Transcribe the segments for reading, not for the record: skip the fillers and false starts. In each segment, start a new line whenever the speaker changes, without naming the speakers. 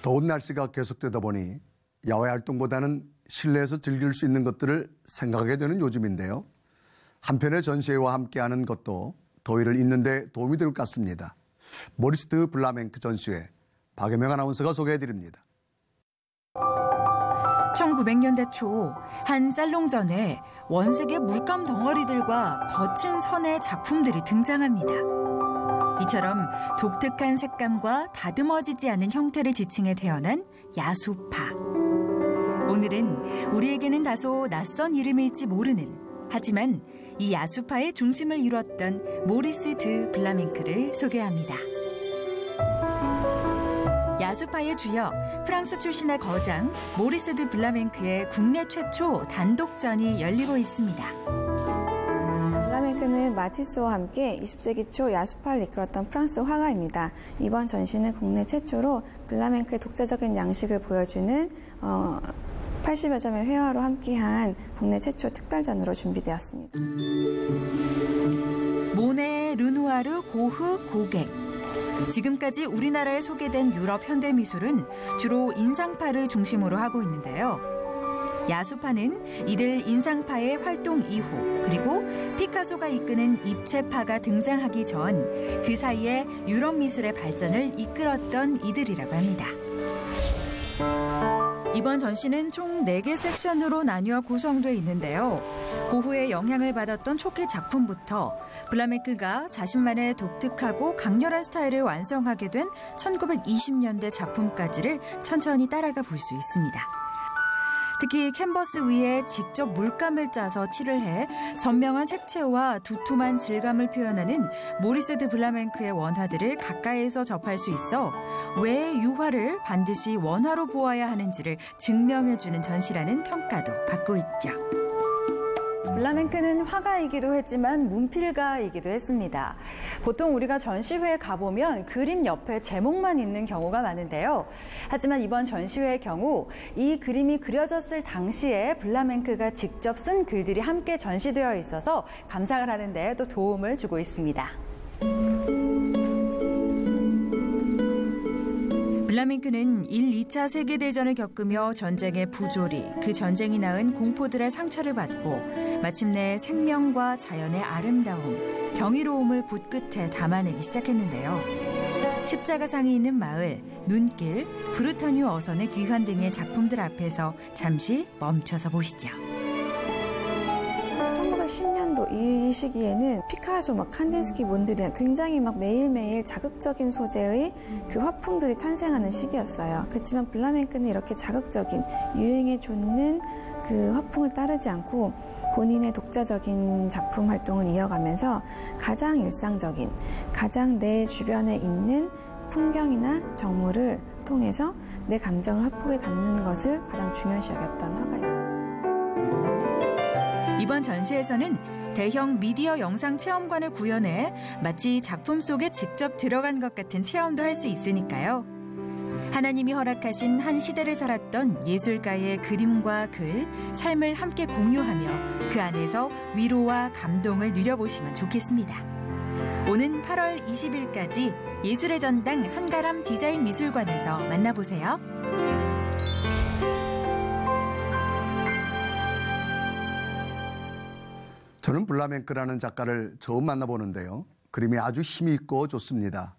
더운 날씨가 계속되다 보니 야외 활동보다는 실내에서 즐길 수 있는 것들을 생각하게 되는 요즘인데요. 한편의 전시회와 함께하는 것도 더위를 잊는 데 도움이 될 것 같습니다. 모리스 드 블라멩크 전시회, 박예명 아나운서가 소개해드립니다.
1900년대 초 한 살롱전에 원색의 물감 덩어리들과 거친 선의 작품들이 등장합니다. 이처럼 독특한 색감과 다듬어지지 않은 형태를 지칭해 태어난 야수파. 오늘은 우리에게는 다소 낯선 이름일지 모르는, 하지만 이 야수파의 중심을 이뤘던 모리스 드 블라멩크를 소개합니다. 야수파의 주역, 프랑스 출신의 거장 모리스 드 블라멩크의 국내 최초 단독전이 열리고 있습니다.
블라멩크는 마티스와 함께 20세기 초 야수파를 이끌었던 프랑스 화가입니다. 이번 전시는 국내 최초로 블라멩크의 독자적인 양식을 보여주는 80여 점의 회화로 함께한 국내 최초 특별전으로 준비되었습니다.
모네, 르누아르, 고흐, 고갱. 지금까지 우리나라에 소개된 유럽 현대미술은 주로 인상파를 중심으로 하고 있는데요. 야수파는 이들 인상파의 활동 이후, 그리고 피카소가 이끄는 입체파가 등장하기 전 그 사이에 유럽 미술의 발전을 이끌었던 이들이라고 합니다. 이번 전시는 총 4개 섹션으로 나뉘어 구성되어 있는데요. 고흐의 영향을 받았던 초기 작품부터 블라멩크가 자신만의 독특하고 강렬한 스타일을 완성하게 된 1920년대 작품까지를 천천히 따라가 볼 수 있습니다. 특히 캔버스 위에 직접 물감을 짜서 칠을 해 선명한 색채와 두툼한 질감을 표현하는 모리스 드 블라멩크의 원화들을 가까이에서 접할 수 있어 왜 유화를 반드시 원화로 보아야 하는지를 증명해주는 전시라는 평가도 받고 있죠.
블라멩크는 화가이기도 했지만 문필가이기도 했습니다. 보통 우리가 전시회에 가보면 그림 옆에 제목만 있는 경우가 많은데요. 하지만 이번 전시회의 경우 이 그림이 그려졌을 당시에 블라멩크가 직접 쓴 글들이 함께 전시되어 있어서 감상을 하는 데 또 도움을 주고 있습니다.
블라멩크는 1, 2차 세계대전을 겪으며 전쟁의 부조리, 그 전쟁이 낳은 공포들의 상처를 받고 마침내 생명과 자연의 아름다움, 경이로움을 붓끝에 담아내기 시작했는데요. 십자가상이 있는 마을, 눈길, 브르타뉴 어선의 귀환 등의 작품들 앞에서 잠시 멈춰서 보시죠.
1910년도 이 시기에는 피카소, 칸딘스키, 몬드리안 굉장히 매일매일 자극적인 소재의 그 화풍들이 탄생하는 시기였어요. 그렇지만 블라멩크는 이렇게 자극적인 유행에 좇는 그 화풍을 따르지 않고 본인의 독자적인 작품 활동을 이어가면서 가장 일상적인, 가장 내 주변에 있는 풍경이나 정물을 통해서 내 감정을 화폭에 담는 것을 가장 중요시 여겼던 화가입니다.
이번 전시에서는 대형 미디어 영상 체험관을 구현해 마치 작품 속에 직접 들어간 것 같은 체험도 할 수 있으니까요. 하나님이 허락하신 한 시대를 살았던 예술가의 그림과 글, 삶을 함께 공유하며 그 안에서 위로와 감동을 누려보시면 좋겠습니다. 오는 8월 20일까지 예술의 전당 한가람 디자인 미술관에서 만나보세요.
저는 블라멩크라는 작가를 처음 만나보는데요. 그림이 아주 힘이 있고 좋습니다.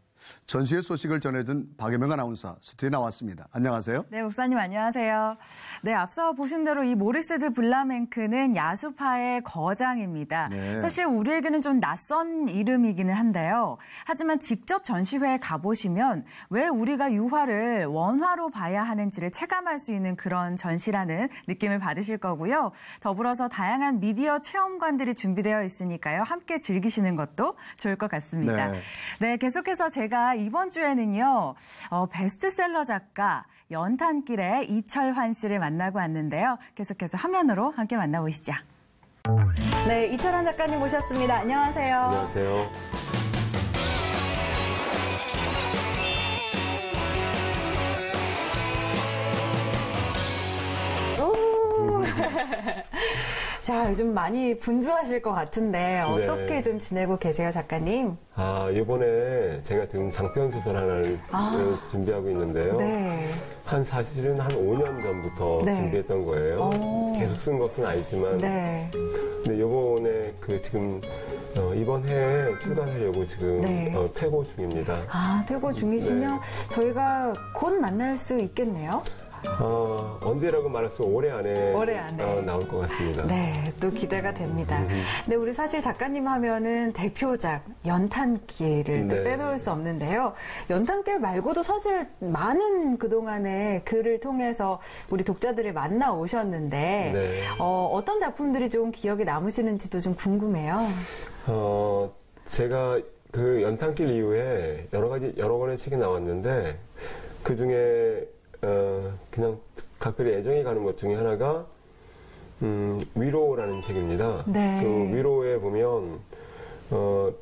전시회 소식을 전해준 박예명 아나운서 스튜디오에 나왔습니다. 안녕하세요.
네, 목사님 안녕하세요. 네, 앞서 보신 대로 이 모리스 드 블라멩크는 야수파의 거장입니다.
네.
사실 우리에게는 좀 낯선 이름이기는 한데요. 하지만 직접 전시회에 가보시면 왜 우리가 유화를 원화로 봐야 하는지를 체감할 수 있는 그런 전시라는 느낌을 받으실 거고요. 더불어서 다양한 미디어 체험관들이 준비되어 있으니까요. 함께 즐기시는 것도 좋을 것 같습니다. 네, 계속해서 제가 이번 주에는요, 베스트셀러 작가 연탄길의 이철환 씨를 만나고 왔는데요. 계속해서 화면으로 함께 만나보시죠. 네, 이철환 작가님 모셨습니다. 안녕하세요.
안녕하세요.
자, 요즘 많이 분주하실 것 같은데 어떻게 좀 지내고 계세요, 작가님?
이번에 제가 지금 장편 소설 하나를 준비하고 있는데요.
네.
사실은 한 5년 전부터
네.
준비했던 거예요. 계속 쓴 것은 아니지만.
네.
근데 요번에 지금 이번 해에 출간하려고 지금
네.
퇴고 중입니다.
퇴고 중이시면 저희가 곧 만날 수 있겠네요.
언제라고 말할 수 올해 안에 나올 것 같습니다.
네, 또 기대가 됩니다. 근데 우리 사실 작가님 하면은 대표작 연탄길을 또 빼놓을 수 없는데요. 연탄길 말고도 사실 많은 그동안의 글을 통해서 우리 독자들을 만나 오셨는데 어떤 작품들이 좀 기억에 남으시는지도 좀 궁금해요.
제가 그 연탄길 이후에 여러 권의 책이 나왔는데 그 중에 그냥 각별히 애정이 가는 것 중에 하나가 위로라는 책입니다.
네.
그 위로에 보면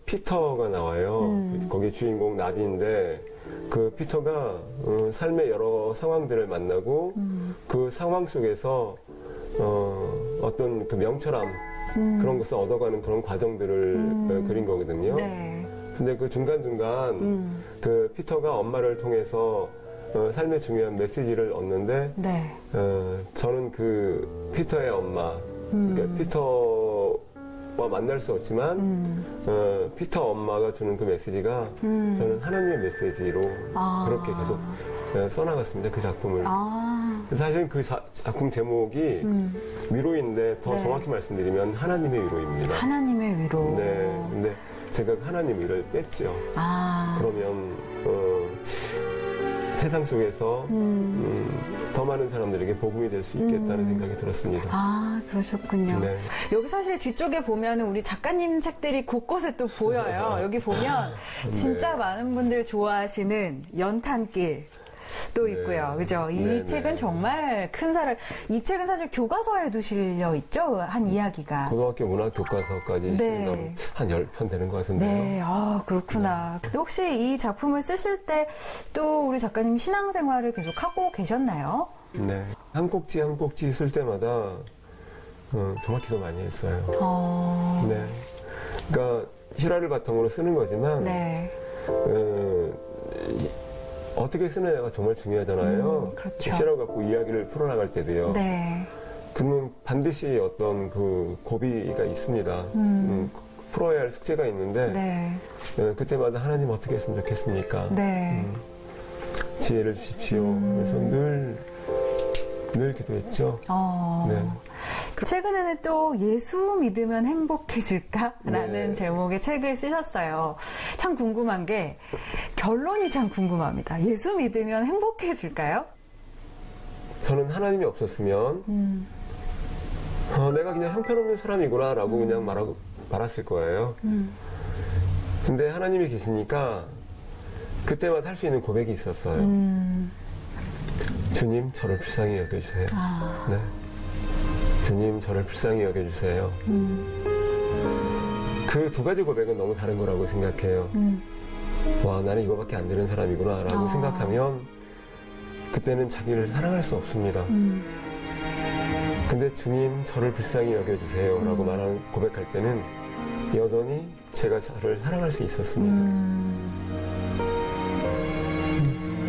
피터가 나와요. 거기 주인공 나비인데 그 피터가 삶의 여러 상황들을 만나고 그 상황 속에서 어떤 그 명철함 그런 것을 얻어가는 그런 과정들을 그린 거거든요.
네.
근데 그 중간중간 그 피터가 엄마를 통해서 삶의 중요한 메시지를 얻는데 저는 그 피터의 엄마 그러니까 피터와 만날 수 없지만 피터 엄마가 주는 그 메시지가 저는 하나님의 메시지로 그렇게 계속 써나갔습니다. 그 작품을. 사실은 그 작품 제목이 위로인데 더 정확히 말씀드리면 하나님의 위로입니다.
하나님의 위로.
네. 근데 제가 하나님 위로를 뺐죠. 그러면 세상 속에서 더 많은 사람들에게 복음이 될 수 있겠다는 생각이 들었습니다.
그러셨군요.
네.
여기 사실 뒤쪽에 보면은 우리 작가님 책들이 곳곳에 또 보여요. 여기 보면 진짜 많은 분들 좋아하시는 연탄길. 또 있고요. 그죠? 이 책은 정말 큰 사랑. 이 책은 사실 교과서에도 실려 있죠? 한 이야기가.
고등학교 문학 교과서까지 실리면 한 10편 되는 것 같은데요.
네. 그렇구나. 근데 혹시 이 작품을 쓰실 때 또 우리 작가님 신앙생활을 계속 하고 계셨나요?
네. 한 꼭지 한 꼭지 쓸 때마다 정말 기도 많이 했어요. 네. 그러니까 실화를 바탕으로 쓰는 거지만 어떻게 쓰느냐가 정말 중요하잖아요.
그렇죠.
실화 갖고 이야기를 풀어나갈 때도요. 그러면 반드시 어떤 그 고비가 있습니다. 풀어야 할 숙제가 있는데 그때마다 하나님 어떻게 했으면 좋겠습니까? 지혜를 주십시오. 그래서 늘 기도했죠.
최근에는 또 예수 믿으면 행복해질까라는 제목의 책을 쓰셨어요. 참 궁금한 게 결론이 참 궁금합니다. 예수 믿으면 행복해질까요?
저는 하나님이 없었으면 내가 그냥 형편없는 사람이구나라고 그냥 말았을 거예요. 근데 하나님이 계시니까 그때마다 할 수 있는 고백이 있었어요. 주님, 저를 불쌍히 여겨주세요. 네. 주님, 저를 불쌍히 여겨주세요. 그 두 가지 고백은 너무 다른 거라고 생각해요. 와, 나는 이거밖에 안 되는 사람이구나 라고 생각하면 그때는 자기를 사랑할 수 없습니다. 근데 주님, 저를 불쌍히 여겨주세요 라고 말하는 고백할 때는 여전히 제가 저를 사랑할 수 있었습니다.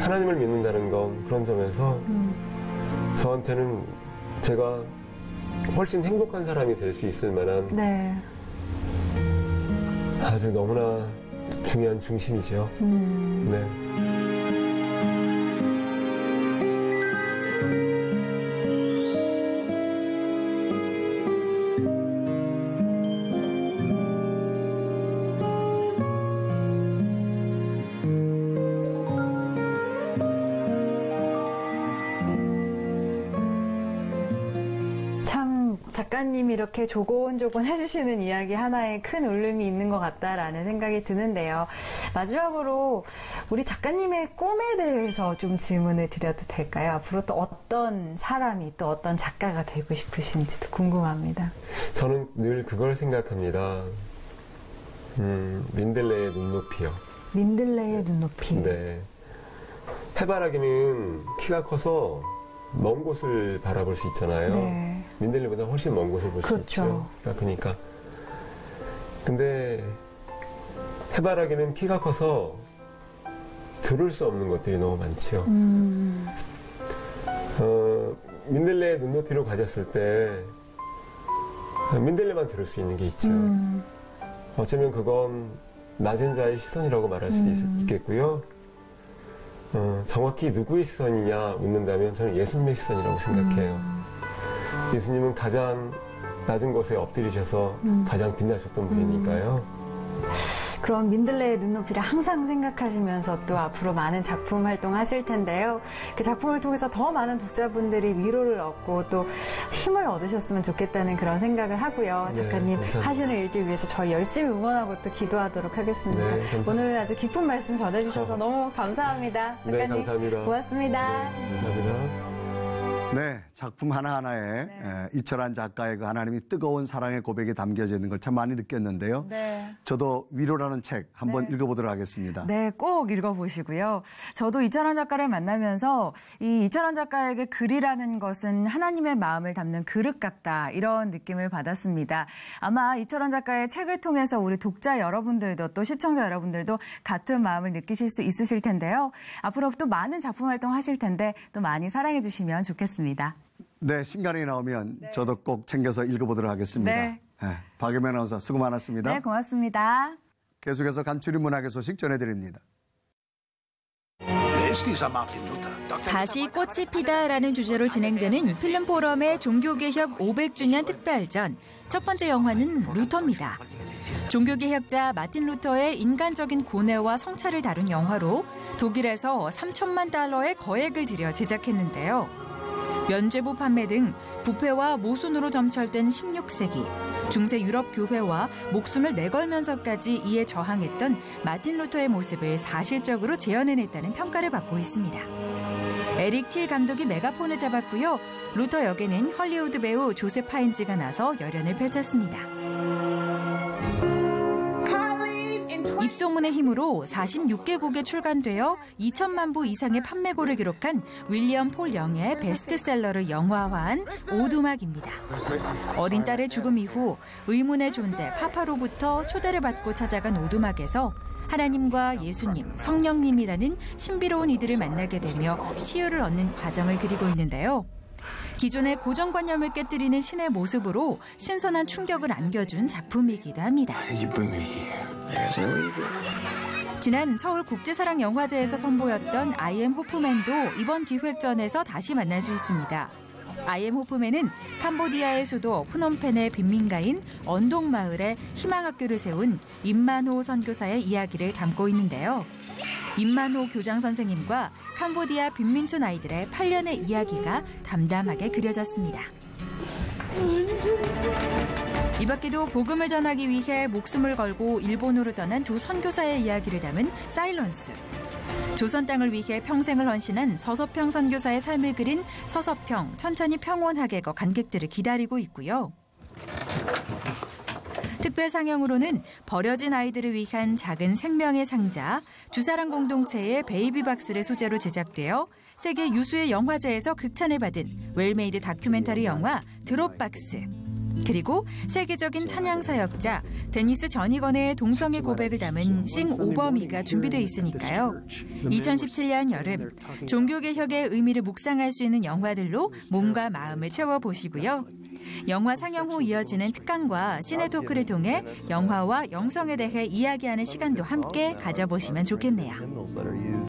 하나님을 믿는다는 건 그런 점에서 저한테는 제가 훨씬 행복한 사람이 될 수 있을 만한 아주 너무나 중요한 중심이죠. 네.
작가님이 이렇게 조곤조곤 해주시는 이야기 하나에 큰 울림이 있는 것 같다라는 생각이 드는데요. 마지막으로 우리 작가님의 꿈에 대해서 좀 질문을 드려도 될까요? 앞으로 또 어떤 사람이 또 어떤 작가가 되고 싶으신지도 궁금합니다.
저는 늘 그걸 생각합니다. 민들레의 눈높이요.
민들레의 눈높이.
네. 해바라기는 키가 커서 먼 곳을 바라볼 수 있잖아요. 민들레보다 훨씬 먼 곳을 볼 수 있죠. 그러니까. 근데 해바라기는 키가 커서 들을 수 없는 것들이 너무 많죠. 민들레의 눈높이로 가졌을 때 민들레만 들을 수 있는 게 있죠. 어쩌면 그건 낮은 자의 시선이라고 말할 수도 있겠고요. 정확히 누구의 시선이냐 묻는다면 저는 예수님의 시선이라고 생각해요. 예수님은 가장 낮은 곳에 엎드리셔서 가장 빛나셨던 분이니까요.
그런 민들레의 눈높이를 항상 생각하시면서 또 앞으로 많은 작품 활동하실 텐데요. 그 작품을 통해서 더 많은 독자분들이 위로를 얻고 또 힘을 얻으셨으면 좋겠다는 그런 생각을 하고요. 작가님
네,
하시는 일들 위해서 저희 열심히 응원하고 또 기도하도록 하겠습니다.
네,
오늘 아주 깊은 말씀 전해주셔서 너무 감사합니다. 작가님.
네, 감사합니다.
고맙습니다.
네, 감사합니다.
네, 작품 하나하나에 이철한 작가의 그 하나님이 뜨거운 사랑의 고백이 담겨져 있는 걸 참 많이 느꼈는데요. 저도 위로라는 책 한번 읽어보도록 하겠습니다.
네, 꼭 읽어보시고요. 저도 이철한 작가를 만나면서 이 이철한 작가에게 글이라는 것은 하나님의 마음을 담는 그릇 같다, 이런 느낌을 받았습니다. 아마 이철한 작가의 책을 통해서 우리 독자 여러분들도 또 시청자 여러분들도 같은 마음을 느끼실 수 있으실 텐데요. 앞으로 또 많은 작품 활동 하실 텐데 또 많이 사랑해 주시면 좋겠습니다.
네, 신간이 나오면 저도 꼭 챙겨서 읽어보도록 하겠습니다.
네.
박유미 아나운서 수고 많았습니다.
네, 고맙습니다.
계속해서 간추린 문학의 소식 전해드립니다.
다시 꽃이 피다라는 주제로 진행되는 필름 포럼의 종교개혁 500주년 특별전. 첫 번째 영화는 루터입니다. 종교개혁자 마틴 루터의 인간적인 고뇌와 성찰을 다룬 영화로 독일에서 3천만 달러의 거액을 들여 제작했는데요. 면죄부 판매 등 부패와 모순으로 점철된 16세기, 중세 유럽 교회와 목숨을 내걸면서까지 이에 저항했던 마틴 루터의 모습을 사실적으로 재현해냈다는 평가를 받고 있습니다. 에릭 틸 감독이 메가폰을 잡았고요. 루터 역에는 헐리우드 배우 조셉 파인즈가 나서 열연을 펼쳤습니다. 입소문의 힘으로 46개국에 출간되어 2천만 부 이상의 판매고를 기록한 윌리엄 폴 영의 베스트셀러를 영화화한 오두막입니다. 어린 딸의 죽음 이후 의문의 존재 파파로부터 초대를 받고 찾아간 오두막에서 하나님과 예수님, 성령님이라는 신비로운 이들을 만나게 되며 치유를 얻는 과정을 그리고 있는데요. 기존의 고정관념을 깨뜨리는 신의 모습으로 신선한 충격을 안겨준 작품이기도 합니다. 지난 서울국제사랑영화제에서 선보였던 I.M. 호프맨도 이번 기획전에서 다시 만날 수 있습니다. I.M. 호프맨은 캄보디아의 수도 프놈펜의 빈민가인 언동마을에 희망학교를 세운 임만호 선교사의 이야기를 담고 있는데요. 임만호 교장 선생님과 캄보디아 빈민촌 아이들의 8년의 이야기가 담담하게 그려졌습니다. 이 밖에도 복음을 전하기 위해 목숨을 걸고 일본으로 떠난 두 선교사의 이야기를 담은 사일런스, 조선 땅을 위해 평생을 헌신한 서서평 선교사의 삶을 그린 서서평, 천천히 평온하게가 관객들을 기다리고 있고요. 특별 상영으로는 버려진 아이들을 위한 작은 생명의 상자, 주사랑 공동체의 베이비박스를 소재로 제작되어 세계 유수의 영화제에서 극찬을 받은 웰메이드 다큐멘터리 영화 드롭박스, 그리고 세계적인 찬양 사역자 데니스 전이건의 동성애 고백을 담은 싱 오버미가 준비되어 있으니까요. 2017년 여름 종교개혁의 의미를 묵상할 수 있는 영화들로 몸과 마음을 채워보시고요. 영화 상영 후 이어지는 특강과 시네토크를 통해 영화와 영성에 대해 이야기하는 시간도 함께 가져보시면 좋겠네요.